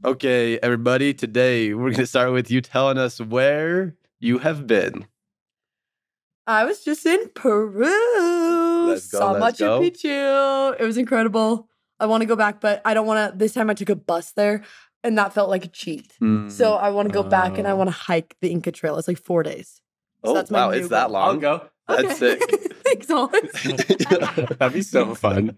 Okay, everybody, today we're going to start with you telling us where you have been. I was just in Peru. Let's go, Saw let's go. Machu Picchu. It was incredible. I want to go back, but I don't want to. This time I took a bus there, and that felt like a cheat. So I want to go back, and I want to hike the Inca Trail. It's like 4 days. So that's my new it's that goal. long? I'll go. That's sick. Thanks, Hollis. That'd be so fun.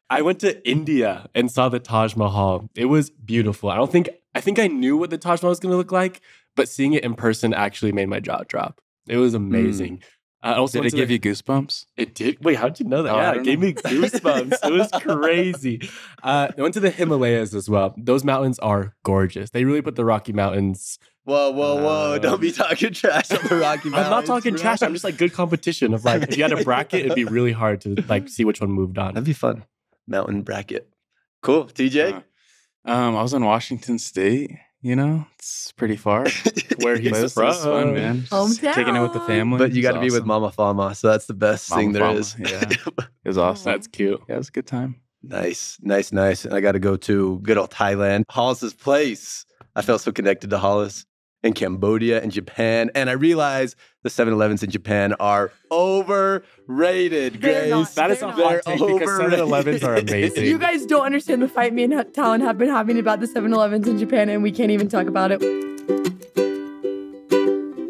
I went to India and saw the Taj Mahal. It was beautiful. I think I knew what the Taj Mahal was going to look like, but seeing it in person actually made my jaw drop. It was amazing. Did it give you goosebumps? It did. Wait, how'd you know that? Oh, Yeah, it gave me goosebumps. It was crazy. I went to the Himalayas as well. Those mountains are gorgeous. They really put the Rocky Mountains. Whoa. Don't be talking trash on the Rocky Mountains. I'm not talking trash. I'm just like good competition of like, if you had a bracket, it'd be really hard to like see which one moved on. That'd be fun. Mountain bracket. Cool. TJ? I was in Washington State. You know, it's pretty far. Where he's But it was from. fun, man. Just Hometown. kicking it with the family. But you got to It be was with Mama Fama, so that's the best thing there Mama is. Fama, yeah. It was awesome. That's cute. Yeah, it was a good time. Nice. And I got to go to good old Thailand. Hollis's place. I felt so connected to Hollis. In Cambodia and Japan. And I realized the 7-Elevens in Japan are overrated, They're not. Grace. That is a hot take because 7-Elevens are amazing. You guys don't understand the fight me and Talon have been having about the 7-Elevens in Japan, and we can't even talk about it.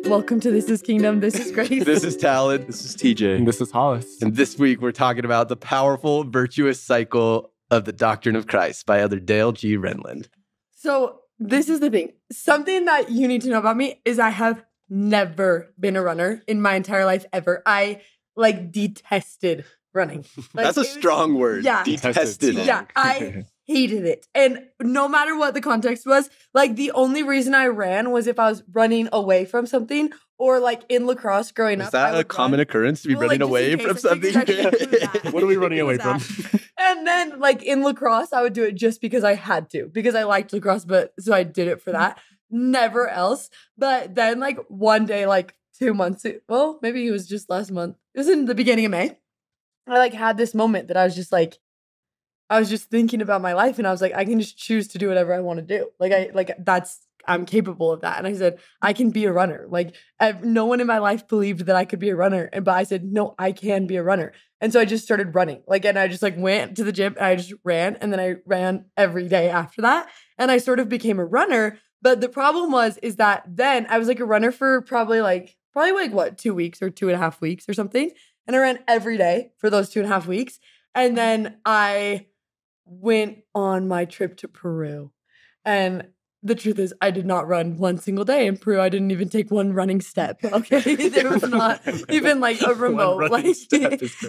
Welcome to This Is Kingdom. This is Grace. This is Talon. This is TJ. And this is Hollis. And this week we're talking about the powerful, virtuous cycle of the doctrine of Christ by Elder Dale G. Renlund. So this is the thing. Something that you need to know about me is I have never been a runner in my entire life ever. I detested running. That's a strong word. Yeah. Detested. Yeah, I hated it. And no matter what the context was, the only reason I ran was if I was running away from something, or in lacrosse growing up. Is that a common occurrence to be running away from something? What are we running away from? And then in lacrosse, I would do it just because I had to, because I liked lacrosse, so I did it for that. Never else. But then one day, 2 months, well, maybe it was just last month. It was in the beginning of May. I had this moment that I was just I was just thinking about my life, and I was like, I can just choose to do whatever I want to do. I'm capable of that. And I said, I can be a runner. No one in my life believed that I could be a runner. But I said, no, I can be a runner. And so I just started running. And I just went to the gym and I just ran. And then I ran every day after that. And I sort of became a runner. But the problem is that then I was a runner for probably 2 weeks or 2.5 weeks or something. And I ran every day for those 2.5 weeks. And then I went on my trip to Peru. And the truth is, I did not run one single day in Peru. I didn't even take one running step. Okay, there was not even a remote,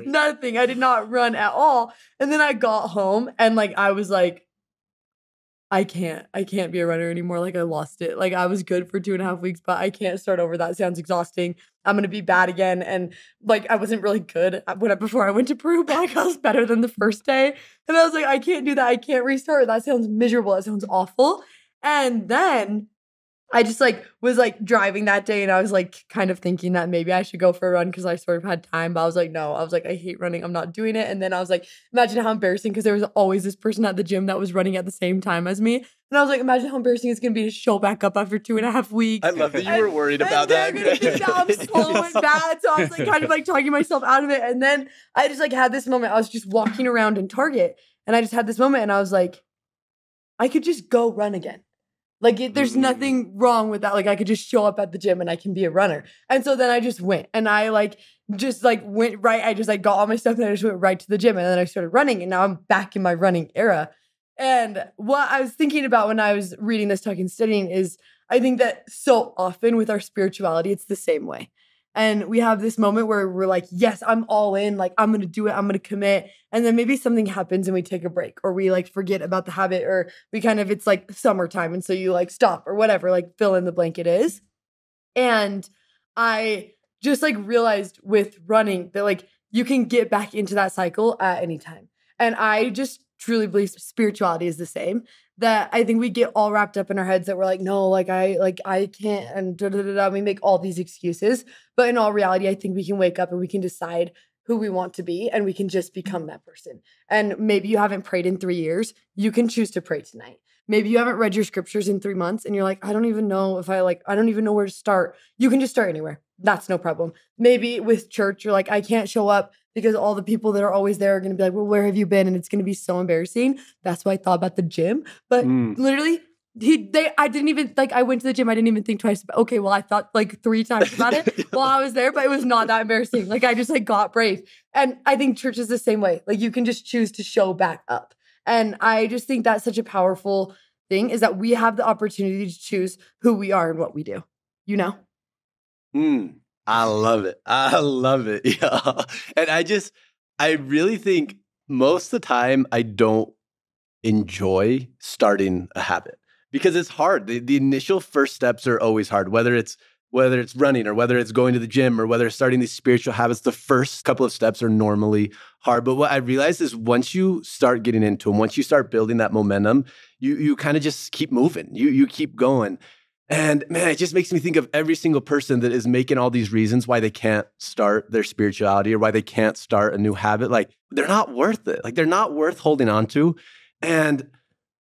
nothing. I did not run at all. And then I got home, and I was I can't be a runner anymore. I lost it. I was good for 2.5 weeks, but I can't start over. That sounds exhausting. I'm gonna be bad again. And I wasn't really good before I went to Peru, but I was better than the first day. And I was I can't do that. I can't restart. That sounds miserable. That sounds awful. And then I just was driving that day, and I was kind of thinking that maybe I should go for a run because I sort of had time. But I was no. I was I hate running. I'm not doing it. And then I was imagine how embarrassing, because there was always this person at the gym that was running at the same time as me. And I was imagine how embarrassing it's gonna be to show back up after 2.5 weeks. I love that you were worried about that. They're gonna think that I'm slow and bad. So I was kind of talking myself out of it. And then I just had this moment. I was just walking around in Target, and I just had this moment, and I was I could just go run again. There's nothing wrong with that. I could just show up at the gym and I can be a runner. And so then I just went, and I went right. I just got all my stuff, and I just went right to the gym, and then I started running, and now I'm back in my running era. And what I was thinking about when I was reading this, talking, studying is I think that so often with our spirituality, it's the same way. And we have this moment where we're yes, I'm all in. I'm going to do it. I'm going to commit. And then maybe something happens and we take a break, or we forget about the habit, or we it's summertime. And so you stop or whatever, fill in the blank it is. And I just realized with running that you can get back into that cycle at any time. And I just truly believe spirituality is the same. That I think we get all wrapped up in our heads that we're no, I can't, and we make all these excuses. But in all reality, I think we can wake up and we can decide who we want to be, and we can just become that person. And maybe you haven't prayed in 3 years. You can choose to pray tonight. Maybe you haven't read your scriptures in 3 months and you're like, I don't even know I don't even know where to start. You can just start anywhere. That's no problem. Maybe with church, you're like, I can't show up because all the people that are always there are going to be like, well, where have you been? And it's going to be so embarrassing. That's why I thought about the gym. But literally, I didn't even, like, I went to the gym. I didn't even think twice about, okay, well, I thought like 3 times about it while I was there, but it was not that embarrassing. Like, I just like got brave. And I think church is the same way. Like, you can just choose to show back up. And I just think that's such a powerful thing, is that we have the opportunity to choose who we are and what we do, you know? I love it. I love it. Yeah. And I really think most of the time I don't enjoy starting a habit because it's hard. The initial first steps are always hard, whether it's running or whether it's going to the gym or whether it's starting these spiritual habits. The first couple of steps are normally hard. But what I realized is once you start getting into them, once you start building that momentum, you kind of just keep moving. You keep going. And man, it just makes me think of every single person that is making all these reasons why they can't start their spirituality or why they can't start a new habit. Like, they're not worth it. Like, they're not worth holding on to. And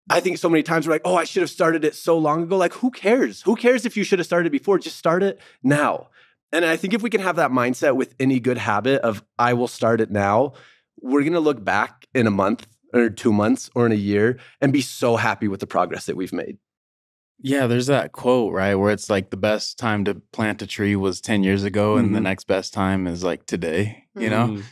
I think so many times we're like, oh, I should have started it so long ago. Like, who cares? Who cares if you should have started before? Just start it now. And I think if we can have that mindset with any good habit of, I will start it now, we're going to look back in a month or 2 months or in a year and be so happy with the progress that we've made. Yeah, there's that quote, right, where it's like the best time to plant a tree was 10 years ago and the next best time is like today, you know?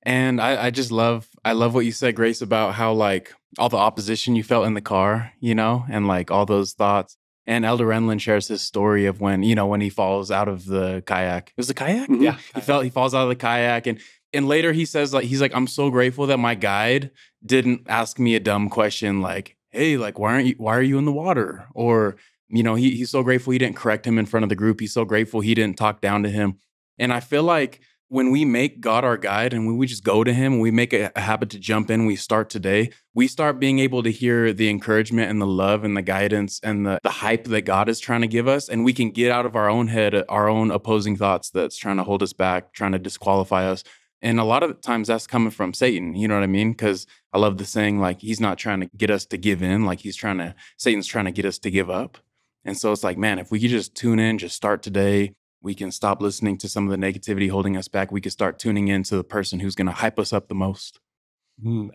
And I love what you said, Grace, about how like all the opposition you felt in the car, you know, and like all those thoughts. And Elder Renlund shares his story of when he falls out of the kayak. It was the kayak? Yeah. He falls out of the kayak and later he says he's like, I'm so grateful that my guide didn't ask me a dumb question like, hey, like, why are you in the water? Or, you know, he's so grateful he didn't correct him in front of the group. He's so grateful he didn't talk down to him. And I feel like when we make God our guide and when we just go to him and we make a habit to jump in, we start today, we start being able to hear the encouragement and the love and the guidance and the hype that God is trying to give us. And we can get out of our own head, our own opposing thoughts that's trying to hold us back, trying to disqualify us. And a lot of times that's coming from Satan, you know what I mean? Because I love the saying, like, he's not trying to get us to give in, like Satan's trying to get us to give up. And so it's like, man, if we could just tune in, just start today, we can stop listening to some of the negativity holding us back. We could start tuning in to the person who's going to hype us up the most.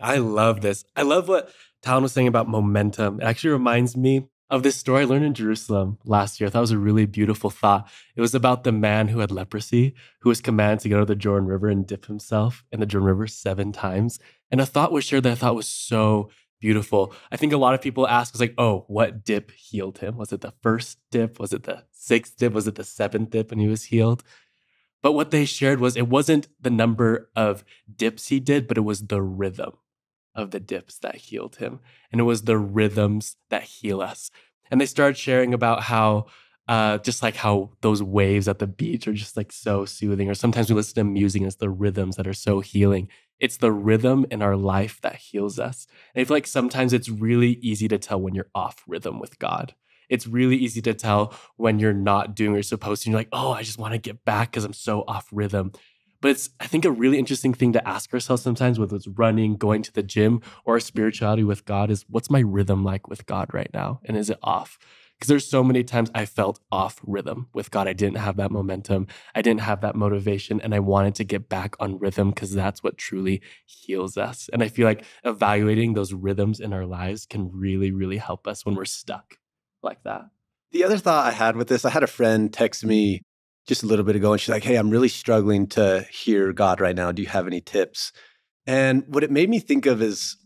I love this. I love what Talon was saying about momentum. It actually reminds me of this story I learned in Jerusalem last year. I thought it was a really beautiful thought. It was about the man who had leprosy, who was commanded to go to the Jordan River and dip himself in the Jordan River 7 times. And a thought was shared that I thought was so beautiful. I think a lot of people ask, like, oh, what dip healed him? Was it the first dip? Was it the 6th dip? Was it the 7th dip when he was healed? But what they shared was it wasn't the number of dips he did, but it was the rhythm of the dips that healed him. And it was the rhythms that heal us. And they started sharing about how, just like how those waves at the beach are just like so soothing, or sometimes we listen to music and it's the rhythms that are so healing. It's the rhythm in our life that heals us. And I feel like sometimes it's really easy to tell when you're off rhythm with God. It's really easy to tell when you're not doing what you're supposed to. And you're like, oh, I just want to get back because I'm so off rhythm. But it's, I think, a really interesting thing to ask ourselves sometimes, whether it's running, going to the gym, or spirituality with God, is what's my rhythm like with God right now? And is it off? Because there's so many times I felt off rhythm with God. I didn't have that momentum. I didn't have that motivation. And I wanted to get back on rhythm because that's what truly heals us. And I feel like evaluating those rhythms in our lives can really, really help us when we're stuck like that. The other thought I had with this, I had a friend text me just a little bit ago, and she's like, hey, I'm really struggling to hear God right now. Do you have any tips? And what it made me think of is,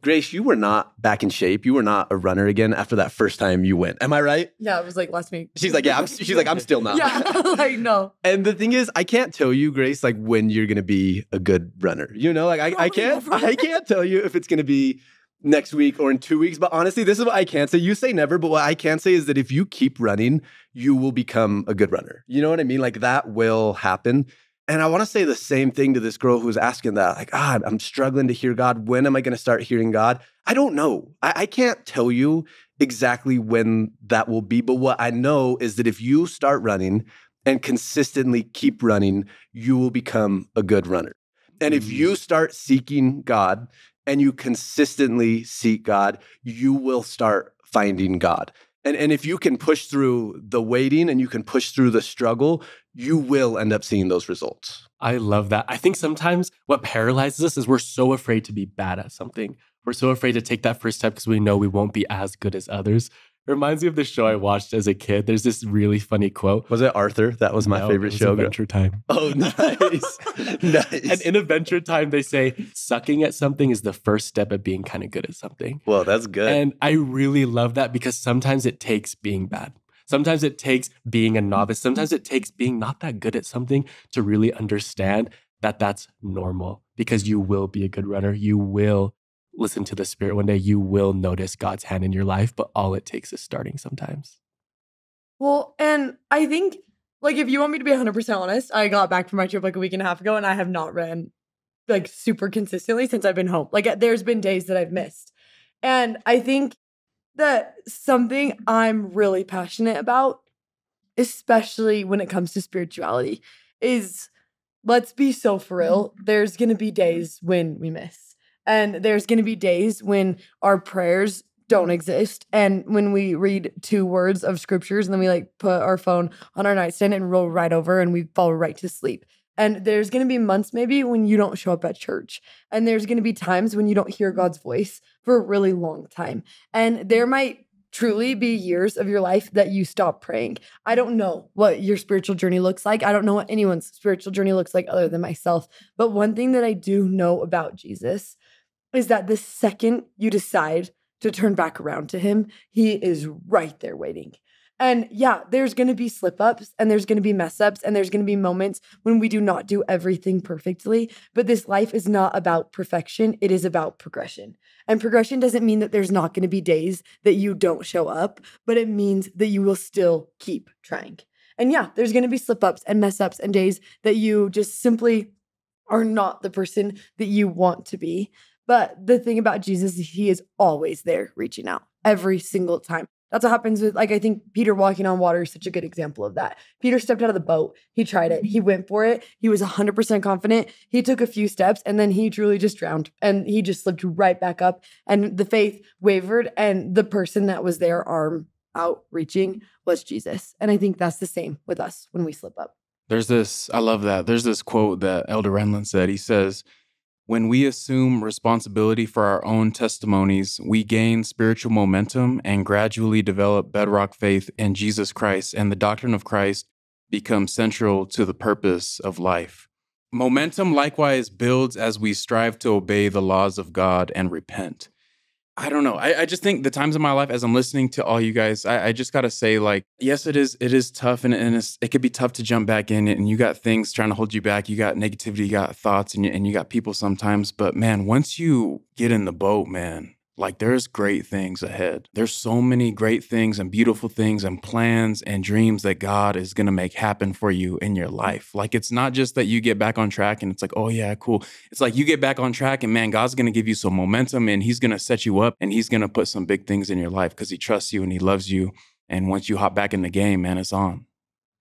Grace, you were not back in shape. You were not a runner again after that first time you went. Am I right? Yeah, it was like last week. She's like, yeah, she's like, I'm still not. Yeah, like, no. And the thing is, I can't tell you, Grace, like when you're going to be a good runner. You know, like I can't tell you if it's going to be next week or in 2 weeks. But honestly, this is what I can say. You say never, but what I can say is that if you keep running, you will become a good runner. You know what I mean? Like that will happen. And I want to say the same thing to this girl who was asking that, like, I'm struggling to hear God. When am I going to start hearing God? I don't know. I can't tell you exactly when that will be. But what I know is that if you start running and consistently keep running, you will become a good runner. And if you start seeking God and you consistently seek God, you will start finding God. And if you can push through the waiting and you can push through the struggle, you will end up seeing those results. I love that. I think sometimes what paralyzes us is we're so afraid to be bad at something. We're so afraid to take that first step because we know we won't be as good as others. It reminds me of the show I watched as a kid. There's this really funny quote. Was it Arthur? That was my favorite show. Adventure Time. Oh, nice. Nice. And in Adventure Time, they say sucking at something is the first step of being kind of good at something. Well, that's good. And I really love that because sometimes it takes being bad. Sometimes it takes being a novice. Sometimes it takes being not that good at something to really understand that that's normal, because you will be a good runner. You will listen to the Spirit one day. You will notice God's hand in your life, but all it takes is starting sometimes. Well, and I think, like, if you want me to be 100% honest, I got back from my trip like a week and a half ago, and I have not ran like super consistently since I've been home. Like, there's been days that I've missed. And I think that something I'm really passionate about, especially when it comes to spirituality, is, let's be so for real, there's going to be days when we miss. And there's going to be days when our prayers don't exist. And when we read 2 words of scriptures and then we like put our phone on our nightstand and roll right over and we fall right to sleep. And there's going to be months maybe when you don't show up at church. And there's going to be times when you don't hear God's voice for a really long time. And there might truly be years of your life that you stop praying. I don't know what your spiritual journey looks like. I don't know what anyone's spiritual journey looks like other than myself. But one thing that I do know about Jesus is that the second you decide to turn back around to him, he is right there waiting. And yeah, there's going to be slip-ups and there's going to be mess-ups and there's going to be moments when we do not do everything perfectly. But this life is not about perfection. It is about progression. And progression doesn't mean that there's not going to be days that you don't show up, but it means that you will still keep trying. And yeah, there's going to be slip-ups and mess-ups and days that you just simply are not the person that you want to be. But the thing about Jesus is he is always there reaching out every single time. That's what happens with, like, I think Peter walking on water is such a good example of that. Peter stepped out of the boat. He tried it. He went for it. He was 100% confident. He took a few steps and then he truly just drowned and he just slipped right back up. And the faith wavered and the person that was there, arm out reaching, was Jesus. And I think that's the same with us when we slip up. I love that. There's this quote that Elder Renlund said. He says, "When we assume responsibility for our own testimonies, we gain spiritual momentum and gradually develop bedrock faith in Jesus Christ, and the doctrine of Christ becomes central to the purpose of life. Momentum likewise builds as we strive to obey the laws of God and repent." I don't know. I just think the times in my life as I'm listening to all you guys, I just got to say, like, yes, it is tough and it could be tough to jump back in, and you got things trying to hold you back. You got negativity, you got thoughts, and you got people sometimes. But man, once you get in the boat, man, like, there's great things ahead. There's so many great things and beautiful things and plans and dreams that God is going to make happen for you in your life. Like, it's not just that you get back on track and it's like, oh yeah, cool. It's like you get back on track and man, God's going to give you some momentum and he's going to set you up and he's going to put some big things in your life because he trusts you and he loves you. And once you hop back in the game, man, it's on.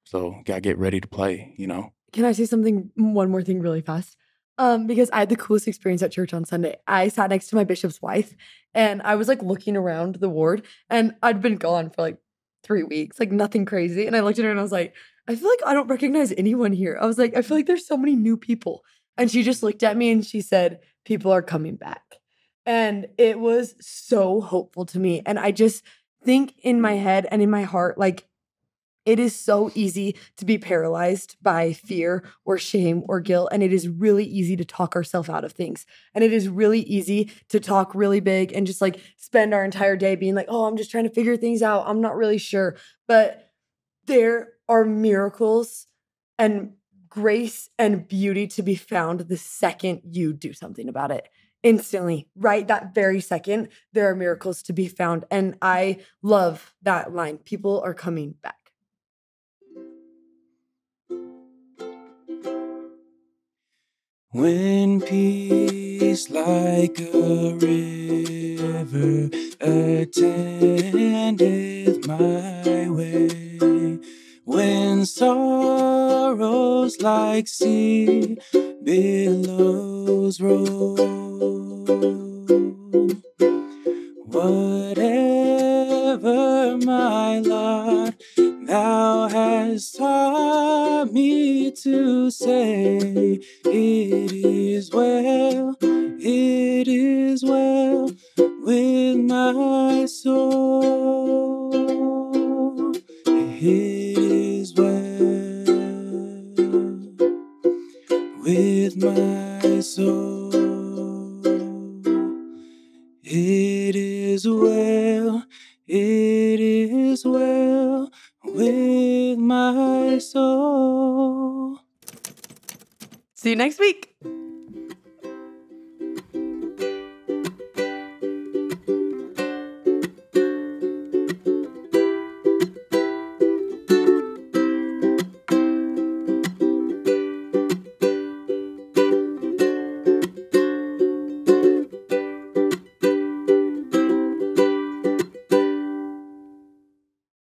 So gotta get ready to play, you know? Can I say one more thing really fast? Because I had the coolest experience at church on Sunday. I sat next to my bishop's wife and I was like looking around the ward and I'd been gone for like 3 weeks, like nothing crazy. And I looked at her and I was like, I feel like I don't recognize anyone here. I was like, I feel like there's so many new people. And she just looked at me and she said, people are coming back. And it was so hopeful to me. And I just think in my head and in my heart, like, it is so easy to be paralyzed by fear or shame or guilt. And it is really easy to talk ourselves out of things. And it is really easy to talk really big and just like spend our entire day being like, oh, I'm just trying to figure things out. I'm not really sure. But there are miracles and grace and beauty to be found the second you do something about it. Instantly, right? That very second, there are miracles to be found. And I love that line. People are coming back. When peace like a river attendeth my way, when sorrows like sea billows roll. Whatever my lot, thou hast taught me to say, it is well with my soul. It is well with my soul. It is well with my soul. See you next week.